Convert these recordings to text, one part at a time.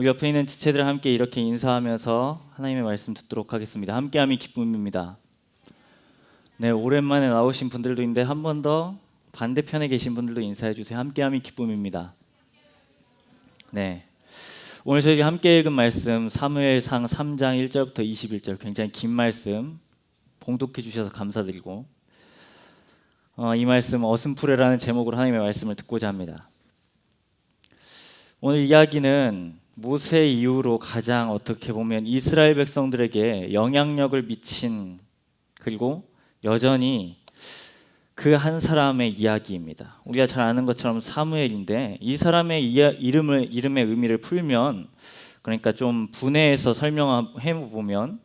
우리 옆에 있는 지체들 함께 이렇게 인사하면서 하나님의 말씀 듣도록 하겠습니다. 함께함이 기쁨입니다. 네, 오랜만에 나오신 분들도 있는데 한 번 더 반대편에 계신 분들도 인사해 주세요. 함께함이 기쁨입니다. 네, 오늘 저희가 함께 읽은 말씀 사무엘상 3장 1절부터 21절 굉장히 긴 말씀 봉독해 주셔서 감사드리고 이 말씀 어슴푸레라는 제목으로 하나님의 말씀을 듣고자 합니다. 오늘 이야기는 모세 이후로 가장 어떻게 보면 이스라엘 백성들에게 영향력을 미친 그리고 여전히 그 한 사람의 이야기입니다. 우리가 잘 아는 것처럼 사무엘인데 이 사람의 이름의 의미를 풀면 그러니까 좀 분해해서 설명해 보면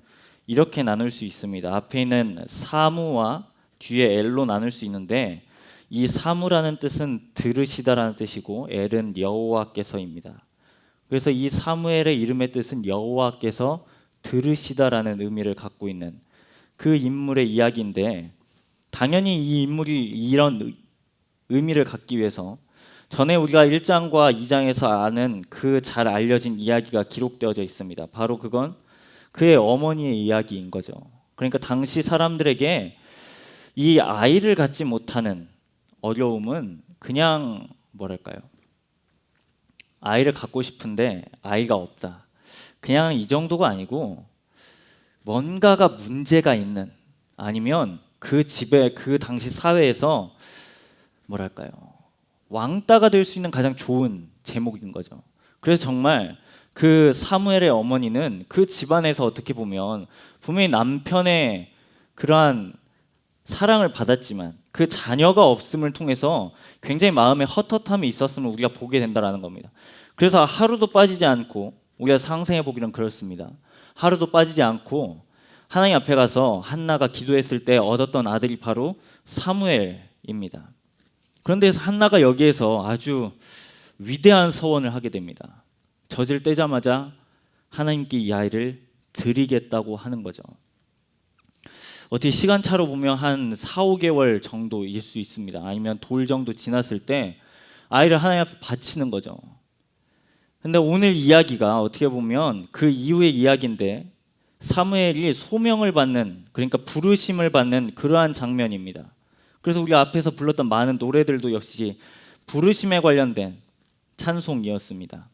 이렇게 나눌 수 있습니다. 앞에 있는 사무와 뒤에 엘로 나눌 수 있는데 이 사무라는 뜻은 들으시다라는 뜻이고 엘은 여호와께서입니다. 그래서 이 사무엘의 이름의 뜻은 여호와께서 들으시다라는 의미를 갖고 있는 그 인물의 이야기인데 당연히 이 인물이 이런 의미를 갖기 위해서 전에 우리가 1장과 2장에서 아는 그 잘 알려진 이야기가 기록되어져 있습니다. 바로 그건 그의 어머니의 이야기인 거죠. 그러니까 당시 사람들에게 이 아이를 갖지 못하는 어려움은 그냥 뭐랄까요? 아이를 갖고 싶은데 아이가 없다. 그냥 이 정도가 아니고 뭔가가 문제가 있는 아니면 그 집에 그 당시 사회에서 뭐랄까요? 왕따가 될 수 있는 가장 좋은 제목인 거죠. 그래서 정말 그 사무엘의 어머니는 그 집안에서 어떻게 보면 분명히 남편의 그러한 사랑을 받았지만 그 자녀가 없음을 통해서 굉장히 마음에 헛헛함이 있었음을 우리가 보게 된다는 겁니다. 그래서 하루도 빠지지 않고 우리가 상상해 보기는 그렇습니다. 하루도 빠지지 않고 하나님 앞에 가서 한나가 기도했을 때 얻었던 아들이 바로 사무엘입니다. 그런데 한나가 여기에서 아주 위대한 서원을 하게 됩니다. 젖을 떼자마자 하나님께 이 아이를 드리겠다고 하는 거죠. 어떻게 시간차로 보면 한 4, 5개월 정도일 수 있습니다. 아니면 돌 정도 지났을 때 아이를 하나님 앞에 바치는 거죠. 근데 오늘 이야기가 어떻게 보면 그 이후의 이야기인데 사무엘이 소명을 받는 그러니까 부르심을 받는 그러한 장면입니다. 그래서 우리가 앞에서 불렀던 많은 노래들도 역시 부르심에 관련된 찬송이었습니다.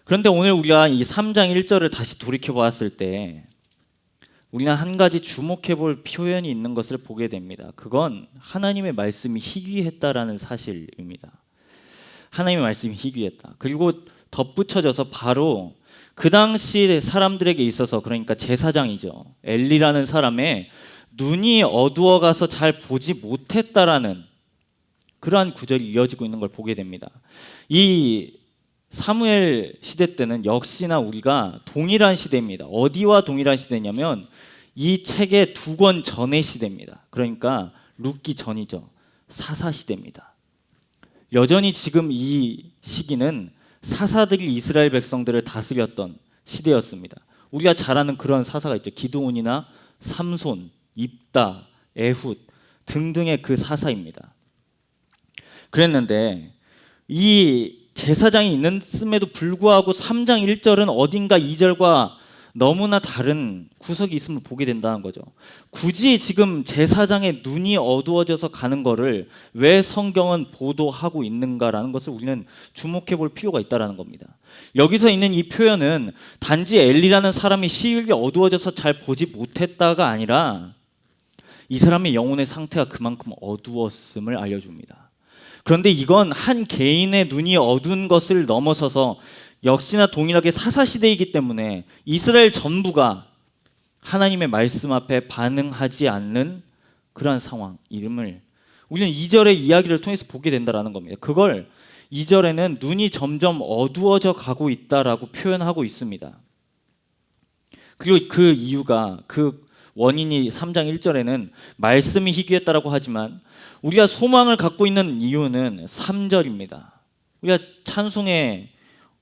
그런데 오늘 우리가 이 3장 1절을 다시 돌이켜 보았을 때 우리는 한 가지 주목해 볼 표현이 있는 것을 보게 됩니다. 그건 하나님의 말씀이 희귀했다라는 사실입니다. 하나님의 말씀이 희귀했다. 그리고 덧붙여져서 바로 그 당시 사람들에게 있어서 그러니까 제사장이죠. 엘리라는 사람의 눈이 어두워가서 잘 보지 못했다라는 그러한 구절이 이어지고 있는 걸 보게 됩니다. 이 사무엘 시대 때는 역시나 우리가 동일한 시대입니다. 어디와 동일한 시대냐면 이 책의 2권 전의 시대입니다. 그러니까 룻기 전이죠. 사사 시대입니다. 여전히 지금 이 시기는 사사들이 이스라엘 백성들을 다스렸던 시대였습니다. 우리가 잘 아는 그런 사사가 있죠. 기드온이나 삼손, 입다, 에훗 등등의 그 사사입니다. 그랬는데 이 제사장이 있음에도 불구하고 3장 1절은 어딘가 2절과 너무나 다른 구석이 있음을 보게 된다는 거죠. 굳이 지금 제사장의 눈이 어두워져서 가는 거를 왜 성경은 보도하고 있는가라는 것을 우리는 주목해 볼 필요가 있다는 겁니다. 여기서 있는 이 표현은 단지 엘리라는 사람이 시력이 어두워져서 잘 보지 못했다가 아니라 이 사람의 영혼의 상태가 그만큼 어두웠음을 알려줍니다. 그런데 이건 한 개인의 눈이 어두운 것을 넘어서서 역시나 동일하게 사사시대이기 때문에 이스라엘 전부가 하나님의 말씀 앞에 반응하지 않는 그러한 상황, 이름을 우리는 2절의 이야기를 통해서 보게 된다는 겁니다. 그걸 2절에는 눈이 점점 어두워져 가고 있다라고 표현하고 있습니다. 그리고 그 이유가 그 원인이 3장 1절에는 말씀이 희귀했다라고 하지만 우리가 소망을 갖고 있는 이유는 3절입니다. 우리가 찬송의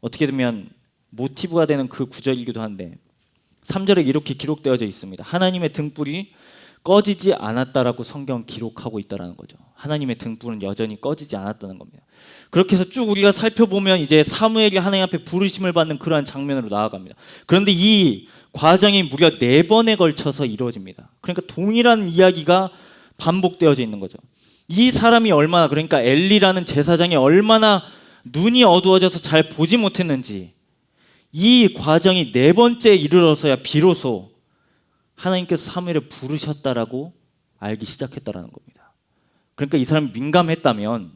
어떻게 보면 모티브가 되는 그 구절이기도 한데 3절에 이렇게 기록되어져 있습니다. 하나님의 등불이 꺼지지 않았다라고 성경 기록하고 있다라는 거죠. 하나님의 등불은 여전히 꺼지지 않았다는 겁니다. 그렇게 해서 쭉 우리가 살펴보면 이제 사무엘이 하나님 앞에 부르심을 받는 그러한 장면으로 나아갑니다. 그런데 이 과정이 무려 4번에 걸쳐서 이루어집니다. 그러니까 동일한 이야기가 반복되어져 있는 거죠. 이 사람이 얼마나, 그러니까 엘리라는 제사장이 얼마나 눈이 어두워져서 잘 보지 못했는지, 이 과정이 4번째 이르러서야 비로소 하나님께서 사무엘을 부르셨다라고 알기 시작했다라는 겁니다. 그러니까 이 사람이 민감했다면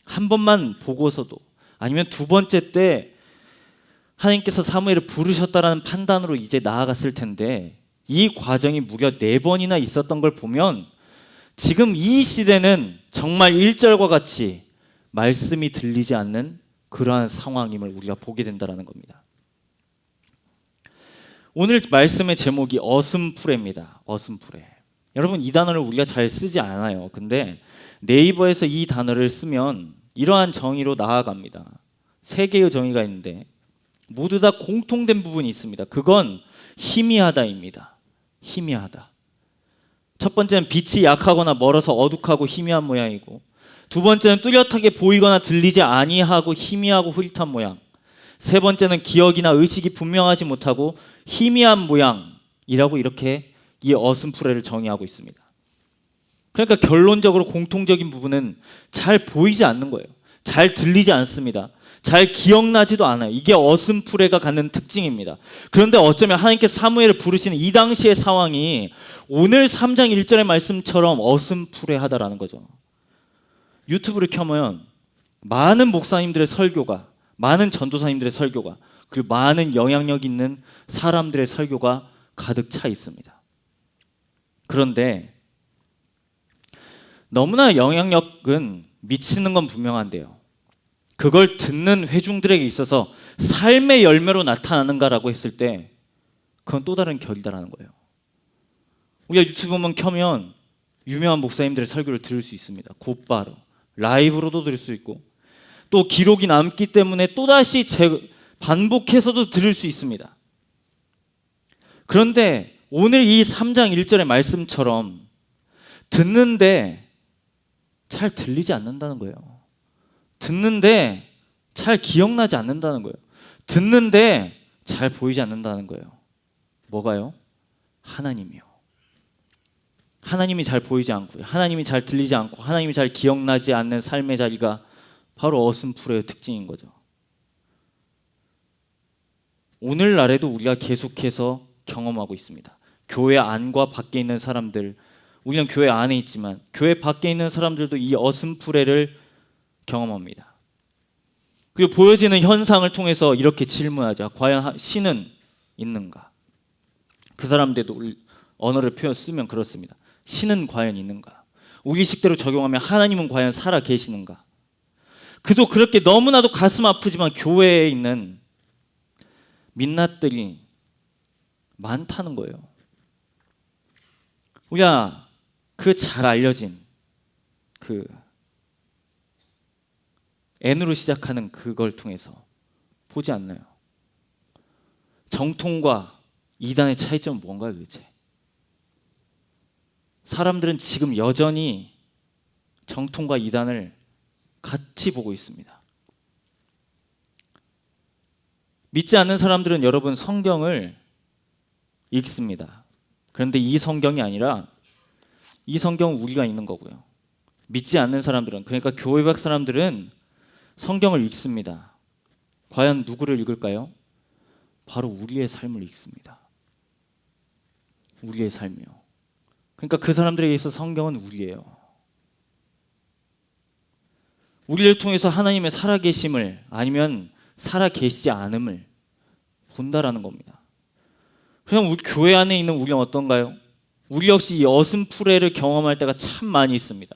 한 번만 보고서도, 아니면 2번째 때 하나님께서 사무엘을 부르셨다라는 판단으로 이제 나아갔을 텐데, 이 과정이 무려 4번이나 있었던 걸 보면 지금 이 시대는 정말 1절과 같이 말씀이 들리지 않는 그러한 상황임을 우리가 보게 된다는 겁니다. 오늘 말씀의 제목이 어슴푸레입니다. 어슴푸레. 여러분, 이 단어를 우리가 잘 쓰지 않아요. 근데 네이버에서 이 단어를 쓰면 이러한 정의로 나아갑니다. 3개의 정의가 있는데 모두 다 공통된 부분이 있습니다. 그건 희미하다입니다. 희미하다. 첫 번째는 빛이 약하거나 멀어서 어둑하고 희미한 모양이고, 2번째는 뚜렷하게 보이거나 들리지 아니하고 희미하고 흐릿한 모양, 3번째는 기억이나 의식이 분명하지 못하고 희미한 모양이라고, 이렇게 이 어슴푸레를 정의하고 있습니다. 그러니까 결론적으로 공통적인 부분은 잘 보이지 않는 거예요. 잘 들리지 않습니다. 잘 기억나지도 않아요. 이게 어슴푸레가 갖는 특징입니다. 그런데 어쩌면 하나님께서 사무엘을 부르시는 이 당시의 상황이 오늘 3장 1절의 말씀처럼 어슴푸레하다라는 거죠. 유튜브를 켜면 많은 목사님들의 설교가, 많은 전도사님들의 설교가, 그리고 많은 영향력 있는 사람들의 설교가 가득 차 있습니다. 그런데 너무나 영향력은 미치는 건 분명한데요, 그걸 듣는 회중들에게 있어서 삶의 열매로 나타나는가라고 했을 때 그건 또 다른 결이다라는 거예요. 우리가 유튜브만 켜면 유명한 목사님들의 설교를 들을 수 있습니다. 곧바로 라이브로도 들을 수 있고, 또 기록이 남기 때문에 또다시 반복해서도 들을 수 있습니다. 그런데 오늘 이 3장 1절의 말씀처럼 듣는데 잘 들리지 않는다는 거예요. 듣는데 잘 기억나지 않는다는 거예요. 듣는데 잘 보이지 않는다는 거예요. 뭐가요? 하나님이요. 하나님이 잘 보이지 않고요, 하나님이 잘 들리지 않고, 하나님이 잘 기억나지 않는 삶의 자리가 바로 어슴푸레의 특징인 거죠. 오늘날에도 우리가 계속해서 경험하고 있습니다. 교회 안과 밖에 있는 사람들, 우리는 교회 안에 있지만 교회 밖에 있는 사람들도 이 어슴푸레를 경험합니다. 그리고 보여지는 현상을 통해서 이렇게 질문하자. 과연 신은 있는가? 그 사람들도 언어를 쓰면 그렇습니다. 신은 과연 있는가? 우리식대로 적용하면 하나님은 과연 살아 계시는가? 그도 그렇게 너무나도 가슴 아프지만 교회에 있는 민낯들이 많다는 거예요. 우리가 그 잘 알려진 그 N으로 시작하는 그걸 통해서 보지 않나요? 정통과 이단의 차이점은 뭔가요 도대체? 사람들은 지금 여전히 정통과 이단을 같이 보고 있습니다. 믿지 않는 사람들은 여러분 성경을 읽습니다. 그런데 이 성경이 아니라 이 성경은 우리가 읽는 거고요. 믿지 않는 사람들은, 그러니까 교회 밖 사람들은 성경을 읽습니다. 과연 누구를 읽을까요? 바로 우리의 삶을 읽습니다. 우리의 삶이요. 그러니까 그 사람들에게 있어서 성경은 우리예요. 우리를 통해서 하나님의 살아계심을, 아니면 살아계시지 않음을 본다라는 겁니다. 그럼 우리 교회 안에 있는 우리는 어떤가요? 우리 역시 이 어슴푸레를 경험할 때가 참 많이 있습니다.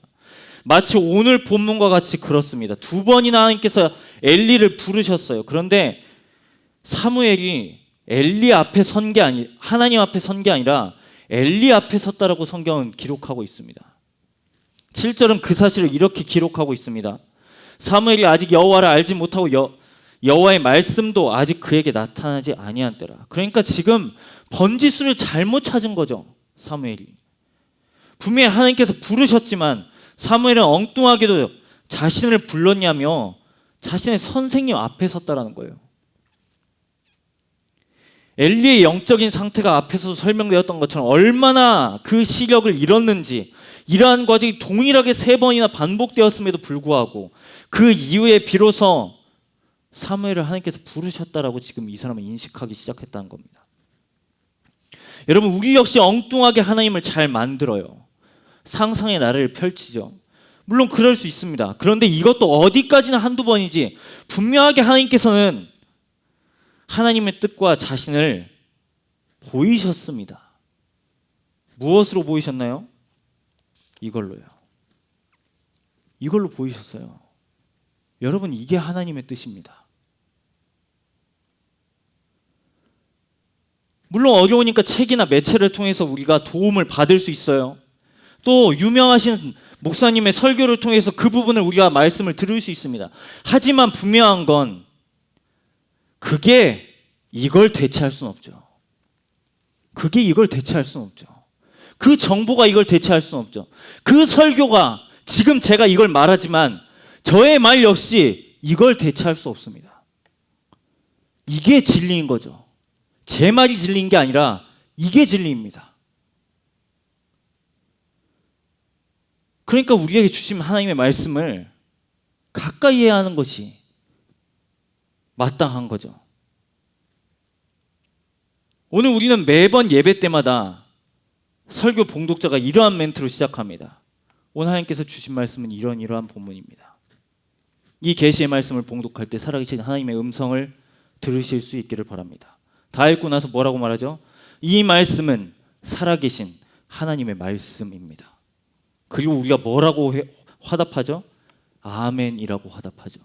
마치 오늘 본문과 같이 그렇습니다. 2번이나 하나님께서 엘리를 부르셨어요. 그런데 사무엘이 엘리 앞에 선 게 하나님 앞에 선 게 아니라 엘리 앞에 섰다라고 성경은 기록하고 있습니다. 7절은 그 사실을 이렇게 기록하고 있습니다. 사무엘이 아직 여호와를 알지 못하고 여호와의 말씀도 아직 그에게 나타나지 아니한 때라. 그러니까 지금 번지수를 잘못 찾은 거죠, 사무엘이. 분명히 하나님께서 부르셨지만 사무엘은 엉뚱하게도 자신을 불렀냐며 자신의 선생님 앞에 섰다라는 거예요. 엘리의 영적인 상태가 앞에서 설명되었던 것처럼 얼마나 그 시력을 잃었는지, 이러한 과정이 동일하게 3번이나 반복되었음에도 불구하고 그 이후에 비로소 사무엘을 하나님께서 부르셨다라고 지금 이 사람은 인식하기 시작했다는 겁니다. 여러분, 우리 역시 엉뚱하게 하나님을 잘 만들어요. 상상의 나래를 펼치죠. 물론 그럴 수 있습니다. 그런데 이것도 어디까지나 한두 번이지, 분명하게 하나님께서는 하나님의 뜻과 자신을 보이셨습니다. 무엇으로 보이셨나요? 이걸로요. 이걸로 보이셨어요. 여러분, 이게 하나님의 뜻입니다. 물론 어려우니까 책이나 매체를 통해서 우리가 도움을 받을 수 있어요. 또 유명하신 목사님의 설교를 통해서 그 부분을 우리가 말씀을 들을 수 있습니다. 하지만 분명한 건 그게 이걸 대체할 수는 없죠. 그게 이걸 대체할 수는 없죠. 그 정보가 이걸 대체할 수는 없죠. 그 설교가, 지금 제가 이걸 말하지만 저의 말 역시 이걸 대체할 수 없습니다. 이게 진리인 거죠. 제 말이 진리인 게 아니라 이게 진리입니다. 그러니까 우리에게 주신 하나님의 말씀을 가까이 해야 하는 것이 마땅한 거죠. 오늘 우리는 매번 예배 때마다 설교 봉독자가 이러한 멘트로 시작합니다. 오늘 하나님께서 주신 말씀은 이러한 본문입니다. 이 계시의 말씀을 봉독할 때 살아계신 하나님의 음성을 들으실 수 있기를 바랍니다. 다 읽고 나서 뭐라고 말하죠? 이 말씀은 살아계신 하나님의 말씀입니다. 그리고 우리가 뭐라고 화답하죠? 아멘이라고 화답하죠.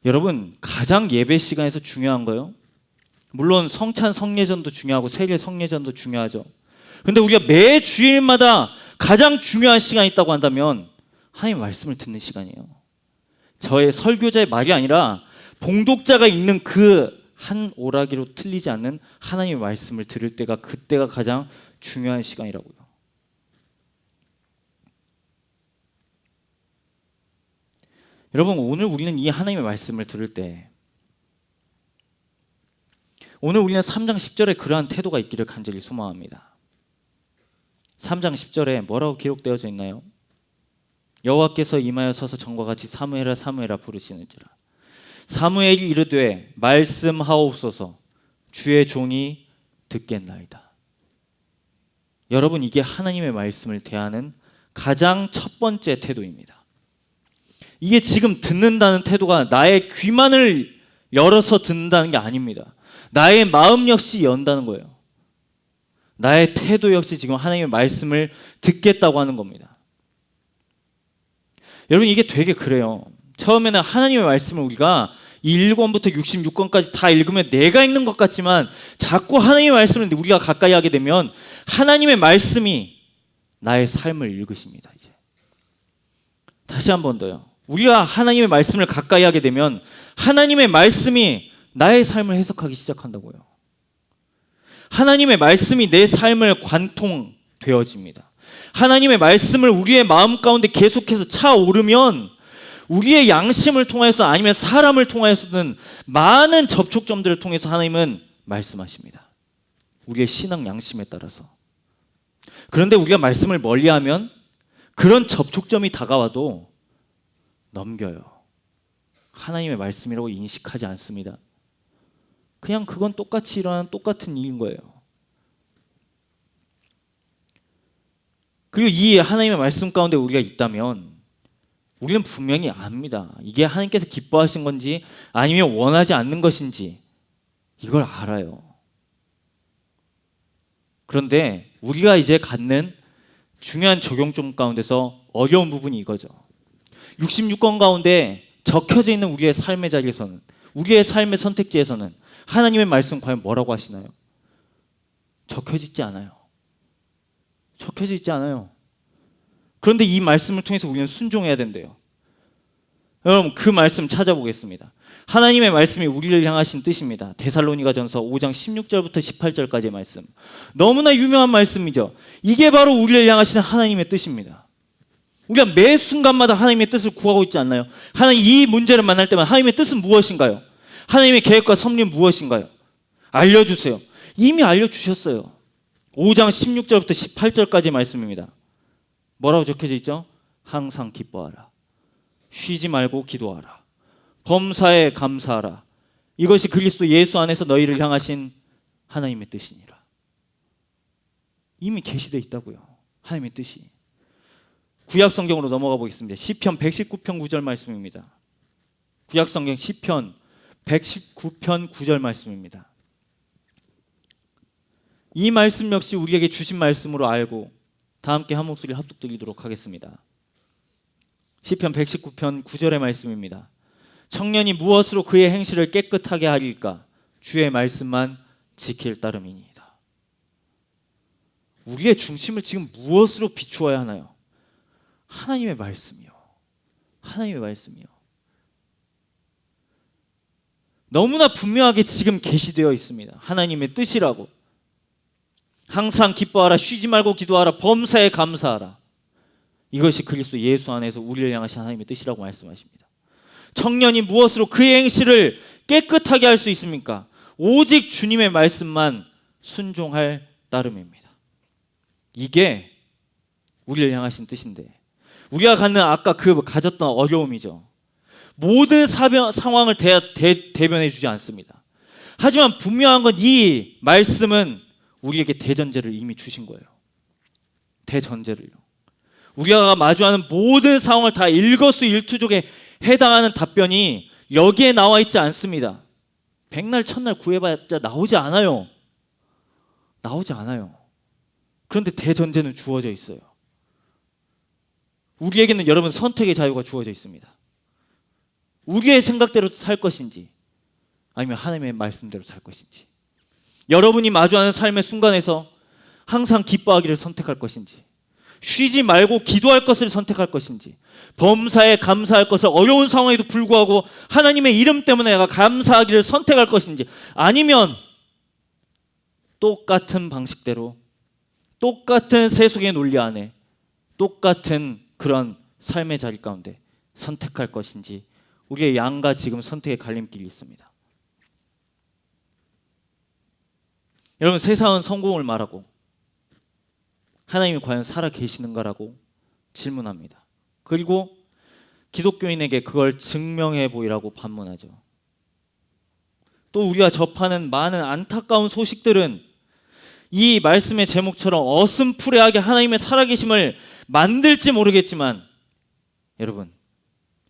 여러분, 가장 예배 시간에서 중요한 거요, 물론 성찬 성례전도 중요하고 세례 성례전도 중요하죠. 그런데 우리가 매 주일마다 가장 중요한 시간이 있다고 한다면 하나님의 말씀을 듣는 시간이에요. 저의 설교자의 말이 아니라 봉독자가 읽는 그 한 오라기로 틀리지 않는 하나님의 말씀을 들을 때가, 그때가 가장 중요한 시간이라고요. 여러분, 오늘 우리는 이 하나님의 말씀을 들을 때, 오늘 우리는 3장 10절에 그러한 태도가 있기를 간절히 소망합니다. 3장 10절에 뭐라고 기록되어져 있나요? 여호와께서 임하여 서서 전과 같이 사무엘아 사무엘아 부르시는지라. 사무엘이 이르되 말씀하옵소서, 주의 종이 듣겠나이다. 여러분, 이게 하나님의 말씀을 대하는 가장 첫 번째 태도입니다. 이게 지금 듣는다는 태도가 나의 귀만을 열어서 듣는다는 게 아닙니다. 나의 마음 역시 연다는 거예요. 나의 태도 역시 지금 하나님의 말씀을 듣겠다고 하는 겁니다. 여러분, 이게 되게 그래요. 처음에는 하나님의 말씀을 우리가 1권부터 66권까지 다 읽으면 내가 읽는 것 같지만, 자꾸 하나님의 말씀을 우리가 가까이 하게 되면 하나님의 말씀이 나의 삶을 읽으십니다. 이제 다시 한 번 더요. 우리가 하나님의 말씀을 가까이 하게 되면 하나님의 말씀이 나의 삶을 해석하기 시작한다고요. 하나님의 말씀이 내 삶을 관통되어집니다. 하나님의 말씀을 우리의 마음 가운데 계속해서 차오르면 우리의 양심을 통해서 아니면 사람을 통해서든 많은 접촉점들을 통해서 하나님은 말씀하십니다. 우리의 신앙 양심에 따라서. 그런데 우리가 말씀을 멀리하면 그런 접촉점이 다가와도 넘겨요. 하나님의 말씀이라고 인식하지 않습니다. 그냥 그건 똑같이 일어나는 똑같은 일인 거예요. 그리고 이 하나님의 말씀 가운데 우리가 있다면 우리는 분명히 압니다. 이게 하나님께서 기뻐하신 건지 아니면 원하지 않는 것인지 이걸 알아요. 그런데 우리가 이제 갖는 중요한 적용점 가운데서 어려운 부분이 이거죠. 66권 가운데 적혀져 있는 우리의 삶의 자리에서는, 우리의 삶의 선택지에서는 하나님의 말씀 과연 뭐라고 하시나요? 적혀져 있지 않아요. 적혀져 있지 않아요. 그런데 이 말씀을 통해서 우리는 순종해야 된대요. 여러분 그 말씀 찾아보겠습니다. 하나님의 말씀이 우리를 향하신 뜻입니다. 데살로니가전서 5장 16절부터 18절까지의 말씀. 너무나 유명한 말씀이죠. 이게 바로 우리를 향하신 하나님의 뜻입니다. 우리가 매 순간마다 하나님의 뜻을 구하고 있지 않나요? 하나님 이 문제를 만날 때마다 하나님의 뜻은 무엇인가요? 하나님의 계획과 섭리는 무엇인가요? 알려주세요. 이미 알려주셨어요. 5장 16절부터 18절까지의 말씀입니다. 뭐라고 적혀져 있죠? 항상 기뻐하라. 쉬지 말고 기도하라. 범사에 감사하라. 이것이 그리스도 예수 안에서 너희를 향하신 하나님의 뜻이니라. 이미 계시되어 있다고요. 하나님의 뜻이. 구약 성경으로 넘어가 보겠습니다. 시편 119편 9절 말씀입니다. 구약 성경 시편 119편 9절 말씀입니다. 이 말씀 역시 우리에게 주신 말씀으로 알고 다 함께 한 목소리 합독드리도록 하겠습니다. 시편 119편 9절의 말씀입니다. 청년이 무엇으로 그의 행실을 깨끗하게 하리까? 주의 말씀만 지킬 따름이니이다. 우리의 중심을 지금 무엇으로 비추어야 하나요? 하나님의 말씀이요. 하나님의 말씀이요. 너무나 분명하게 지금 계시되어 있습니다. 하나님의 뜻이라고. 항상 기뻐하라. 쉬지 말고 기도하라. 범사에 감사하라. 이것이 그리스도 예수 안에서 우리를 향하신 하나님의 뜻이라고 말씀하십니다. 청년이 무엇으로 그의 행실을 깨끗하게 할 수 있습니까? 오직 주님의 말씀만 순종할 따름입니다. 이게 우리를 향하신 뜻인데 우리가 갖는 아까 그 가졌던 어려움이죠. 모든 상황을 대변해 주지 않습니다. 하지만 분명한 건 이 말씀은 우리에게 대전제를 이미 주신 거예요. 대전제를요. 우리가 마주하는 모든 상황을 다 일거수일투족에 해당하는 답변이 여기에 나와 있지 않습니다. 백날 천날 구해봤자 나오지 않아요. 나오지 않아요. 그런데 대전제는 주어져 있어요. 우리에게는 여러분 선택의 자유가 주어져 있습니다. 우리의 생각대로 살 것인지 아니면 하나님의 말씀대로 살 것인지, 여러분이 마주하는 삶의 순간에서 항상 기뻐하기를 선택할 것인지, 쉬지 말고 기도할 것을 선택할 것인지, 범사에 감사할 것을 어려운 상황에도 불구하고 하나님의 이름 때문에 내가 감사하기를 선택할 것인지, 아니면 똑같은 방식대로 똑같은 세속의 논리 안에 똑같은 그런 삶의 자리 가운데 선택할 것인지, 우리의 양가 지금 선택의 갈림길이 있습니다. 여러분, 세상은 성공을 말하고 하나님이 과연 살아 계시는가라고 질문합니다. 그리고 기독교인에게 그걸 증명해 보이라고 반문하죠. 또 우리가 접하는 많은 안타까운 소식들은 이 말씀의 제목처럼 어슴푸레하게 하나님의 살아계심을 만들지 모르겠지만, 여러분,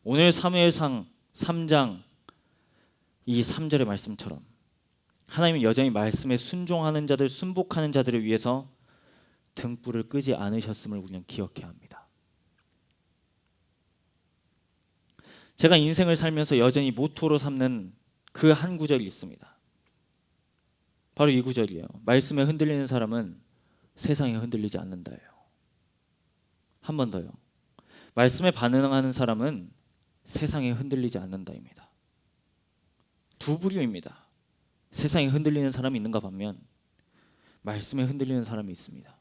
오늘 사무엘상 3장 이 3절의 말씀처럼 하나님은 여전히 말씀에 순종하는 자들, 순복하는 자들을 위해서 등불을 끄지 않으셨음을 우리는 기억해야 합니다. 제가 인생을 살면서 여전히 모토로 삼는 그 한 구절이 있습니다. 바로 이 구절이에요. 말씀에 흔들리는 사람은 세상에 흔들리지 않는다예요. 한 번 더요. 말씀에 반응하는 사람은 세상에 흔들리지 않는다입니다. 두 부류입니다. 세상에 흔들리는 사람이 있는가 반면 말씀에 흔들리는 사람이 있습니다.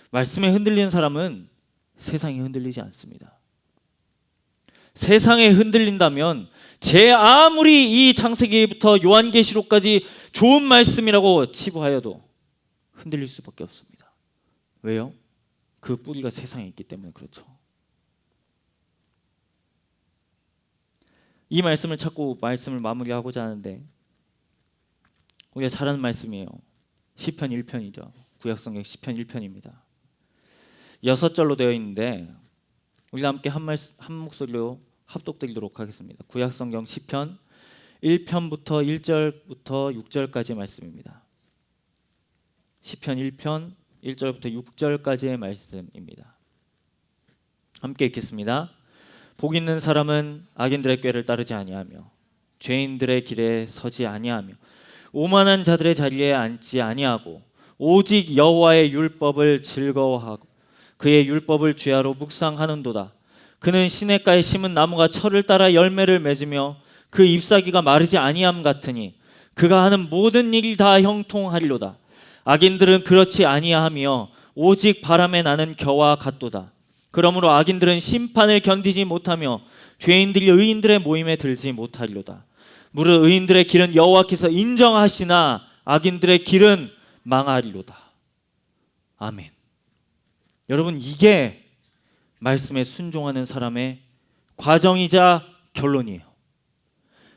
말씀에 흔들리는 사람은 세상에 흔들리지 않습니다. 세상에 흔들린다면 제 아무리 이 창세기부터 요한계시록까지 좋은 말씀이라고 치부하여도 흔들릴 수밖에 없습니다. 왜요? 그 뿌리가 세상에 있기 때문에 그렇죠. 이 말씀을 찾고 말씀을 마무리하고자 하는데, 우리가 잘 아는 말씀이에요. 시편 1편이죠. 구약성경 시편 1편입니다. 6절로 되어 있는데 우리 함께 한 목소리로 합독드리도록 하겠습니다. 구약성경 시편 1편부터 1절부터 6절까지의 말씀입니다. 시편 1편 1절부터 6절까지의 말씀입니다. 함께 읽겠습니다. 복 있는 사람은 악인들의 꾀를 따르지 아니하며 죄인들의 길에 서지 아니하며 오만한 자들의 자리에 앉지 아니하고 오직 여호와의 율법을 즐거워하고 그의 율법을 주야로 묵상하는도다. 그는 시냇가에 심은 나무가 철을 따라 열매를 맺으며 그 잎사귀가 마르지 아니함 같으니 그가 하는 모든 일이 다 형통하리로다. 악인들은 그렇지 아니하며 오직 바람에 나는 겨와 같도다. 그러므로 악인들은 심판을 견디지 못하며 죄인들이 의인들의 모임에 들지 못하리로다. 무릇 의인들의 길은 여호와께서 인정하시나 악인들의 길은 망하리로다. 아멘. 여러분, 이게 말씀에 순종하는 사람의 과정이자 결론이에요.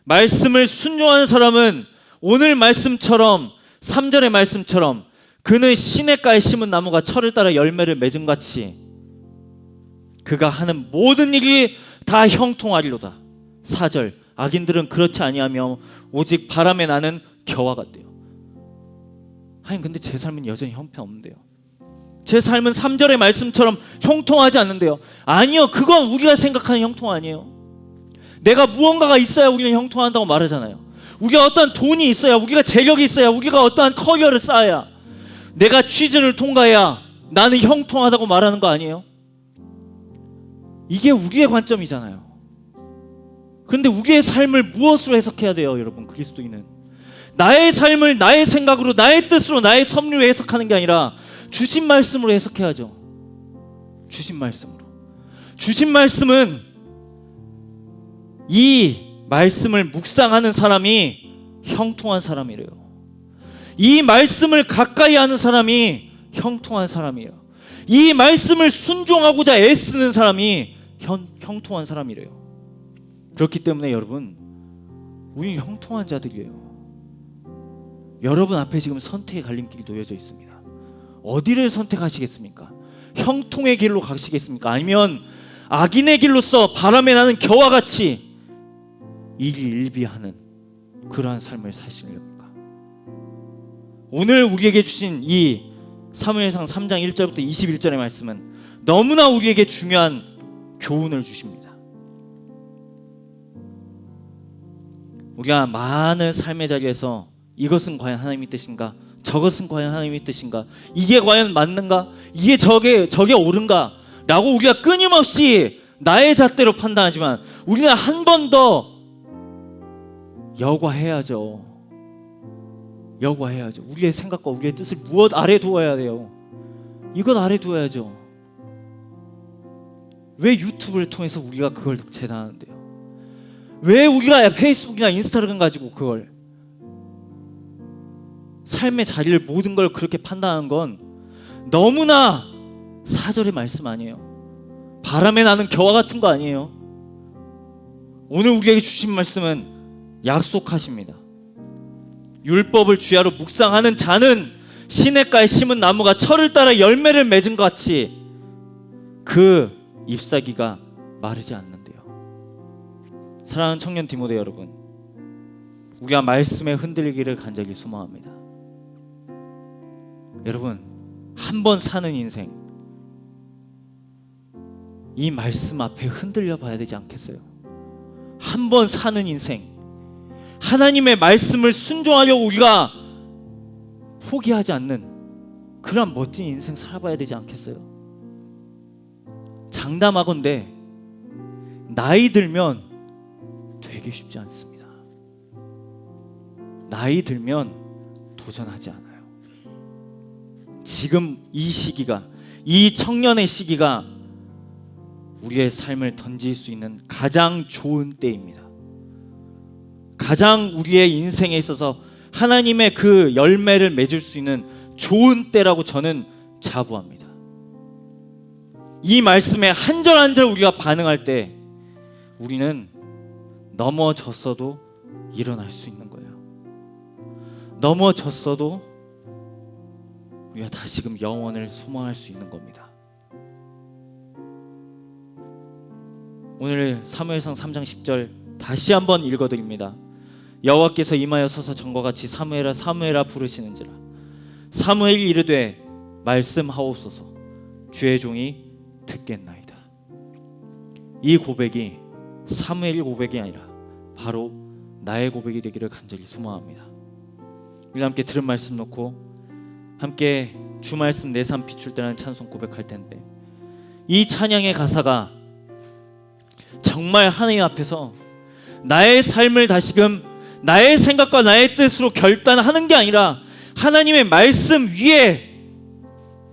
말씀을 순종하는 사람은 오늘 말씀처럼 3절의 말씀처럼 그는 시냇가에 심은 나무가 철을 따라 열매를 맺음 같이 그가 하는 모든 일이 다 형통하리로다. 4절, 악인들은 그렇지 아니하며 오직 바람에 나는 겨와 같대요. 하긴 근데 제 삶은 여전히 형편없는데요. 제 삶은 3절의 말씀처럼 형통하지 않는데요. 아니요, 그건 우리가 생각하는 형통 아니에요. 내가 무언가가 있어야 우리는 형통한다고 말하잖아요. 우리가 어떠한 돈이 있어야, 우리가 재력이 있어야, 우리가 어떠한 커리어를 쌓아야, 내가 취준을 통과해야 나는 형통하다고 말하는 거 아니에요? 이게 우리의 관점이잖아요. 그런데 우리의 삶을 무엇으로 해석해야 돼요, 여러분? 그리스도인은 나의 삶을 나의 생각으로, 나의 뜻으로, 나의 섭리로 해석하는 게 아니라 주신 말씀으로 해석해야죠. 주신 말씀으로. 주신 말씀은 이 말씀을 묵상하는 사람이 형통한 사람이래요. 이 말씀을 가까이 하는 사람이 형통한 사람이에요. 이 말씀을 순종하고자 애쓰는 사람이 형통한 사람이래요. 그렇기 때문에 여러분, 우리 형통한 자들이에요. 여러분 앞에 지금 선택의 갈림길이 놓여져 있습니다. 어디를 선택하시겠습니까? 형통의 길로 가시겠습니까? 아니면 악인의 길로서 바람에 나는 겨와 같이 일희일비하는 그러한 삶을 사시렵니까? 오늘 우리에게 주신 이 사무엘상 3장 1절부터 21절의 말씀은 너무나 우리에게 중요한 교훈을 주십니다. 우리가 많은 삶의 자리에서 이것은 과연 하나님의 뜻인가? 저것은 과연 하나님의 뜻인가? 이게 과연 맞는가? 이게 저게 옳은가? 라고 우리가 끊임없이 나의 잣대로 판단하지만 우리는 한 번 더 여과해야죠. 여과해야죠. 우리의 생각과 우리의 뜻을 무엇 아래 두어야 돼요? 이것 아래 두어야죠. 왜 유튜브를 통해서 우리가 그걸 재단하는데요? 왜 우리가 페이스북이나 인스타그램 가지고 그걸 삶의 자리를 모든 걸 그렇게 판단하는 건 너무나 4절의 말씀 아니에요? 바람에 나는 겨와 같은 거 아니에요? 오늘 우리에게 주신 말씀은 약속하십니다. 율법을 주야로 묵상하는 자는 시냇가에 심은 나무가 철을 따라 열매를 맺은 것 같이 그 잎사귀가 마르지 않는데요. 사랑하는 청년 디모데 여러분, 우리가 말씀에 흔들리기를 간절히 소망합니다. 여러분, 한 번 사는 인생, 이 말씀 앞에 흔들려 봐야 되지 않겠어요? 한 번 사는 인생, 하나님의 말씀을 순종하려고 우리가 포기하지 않는 그런 멋진 인생 살아봐야 되지 않겠어요? 장담하건대 나이 들면 되게 쉽지 않습니다. 나이 들면 도전하지 않아요. 지금 이 시기가, 이 청년의 시기가 우리의 삶을 던질 수 있는 가장 좋은 때입니다. 가장 우리의 인생에 있어서 하나님의 그 열매를 맺을 수 있는 좋은 때라고 저는 자부합니다. 이 말씀에 한 절 한 절 우리가 반응할 때 우리는 넘어졌어도 일어날 수 있는 거예요. 넘어졌어도 우리가 다시금 영원을 소망할 수 있는 겁니다. 오늘 사무엘상 3장 10절 다시 한번 읽어드립니다. 여호와께서 임하여 서서 전과 같이 사무엘아 사무엘아 부르시는지라. 사무엘이 이르되 말씀하옵소서 주의 종이 듣겠나이다. 이 고백이 사무엘의 고백이 아니라 바로 나의 고백이 되기를 간절히 소망합니다. 우리 함께 들은 말씀 놓고 함께 주 말씀 내 삶 비출 때라는 찬송 고백할 텐데, 이 찬양의 가사가 정말 하나님 앞에서 나의 삶을 다시금 나의 생각과 나의 뜻으로 결단하는 게 아니라 하나님의 말씀 위에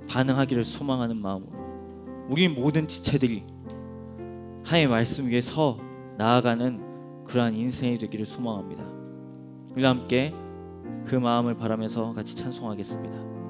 반응하기를 소망하는 마음으로 우리 모든 지체들이 하나님의 말씀 위에 서 나아가는 그러한 인생이 되기를 소망합니다. 우리 함께 그 마음을 바라면서 같이 찬송하겠습니다.